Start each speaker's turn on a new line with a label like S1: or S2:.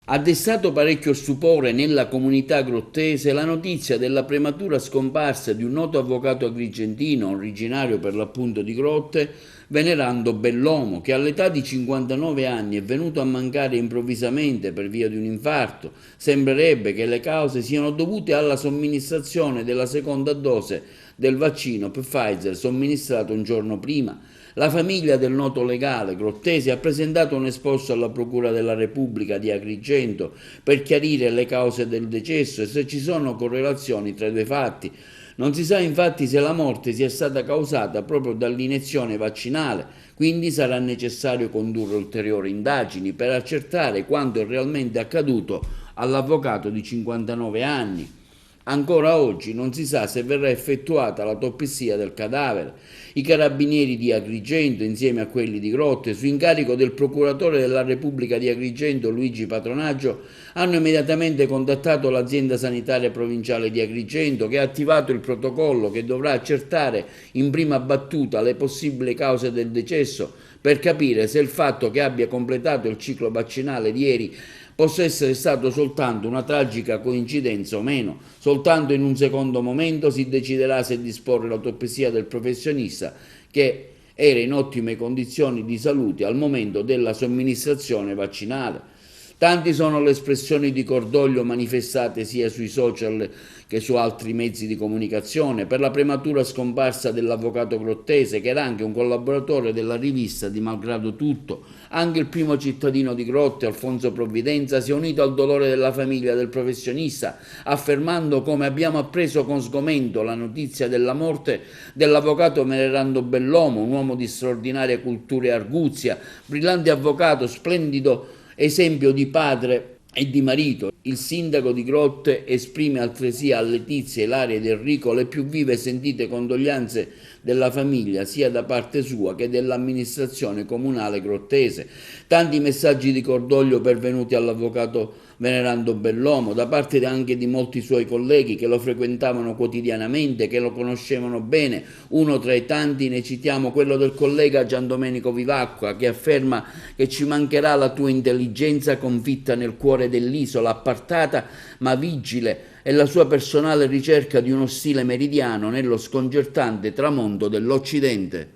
S1: Ha destato parecchio stupore nella comunità grottese la notizia della prematura scomparsa di un noto avvocato agrigentino, originario per l'appunto di Grotte, Venerando Bellomo, che all'età di 59 anni è venuto a mancare improvvisamente per via di un infarto. Sembrerebbe che le cause siano dovute alla somministrazione della seconda dose del vaccino Pfizer somministrato un giorno prima. La famiglia del noto legale Grottesi ha presentato un esposto alla Procura della Repubblica di Agrigento per chiarire le cause del decesso e se ci sono correlazioni tra i due fatti. Non si sa infatti se la morte sia stata causata proprio dall'iniezione vaccinale, quindi sarà necessario condurre ulteriori indagini per accertare quanto è realmente accaduto all'avvocato di 59 anni. Ancora oggi non si sa se verrà effettuata l'autopsia del cadavere. I carabinieri di Agrigento, insieme a quelli di Grotte, su incarico del procuratore della Repubblica di Agrigento Luigi Patronaggio, hanno immediatamente contattato l'azienda sanitaria provinciale di Agrigento, che ha attivato il protocollo che dovrà accertare in prima battuta le possibili cause del decesso per capire se il fatto che abbia completato il ciclo vaccinale di ieri possa essere stato soltanto una tragica coincidenza o meno. Soltanto in un secondo momento si deciderà se disporre l'autopsia del professionista, che era in ottime condizioni di salute al momento della somministrazione vaccinale. Tanti sono le espressioni di cordoglio manifestate sia sui social che su altri mezzi di comunicazione per la prematura scomparsa dell'avvocato Grottese, che era anche un collaboratore della rivista di Malgrado Tutto. Anche il primo cittadino di Grotte, Alfonso Provvidenza, si è unito al dolore della famiglia del professionista, affermando: come abbiamo appreso con sgomento la notizia della morte dell'avvocato Venerando Bellomo, un uomo di straordinaria cultura e arguzia, brillante avvocato, splendido esempio di padre e di marito. Il sindaco di Grotte esprime altresì a Letizia, Ilaria ed Enrico le più vive e sentite condoglianze della famiglia, sia da parte sua che dell'amministrazione comunale grottese. Tanti messaggi di cordoglio pervenuti all'avvocato Venerando Bellomo da parte anche di molti suoi colleghi che lo frequentavano quotidianamente, che lo conoscevano bene. Uno tra i tanti ne citiamo quello del collega Giandomenico Vivacqua, che afferma che ci mancherà la tua intelligenza confitta nel cuore dell'isola, appartata ma vigile, e la sua personale ricerca di uno stile meridiano nello sconcertante tramonto dell'Occidente.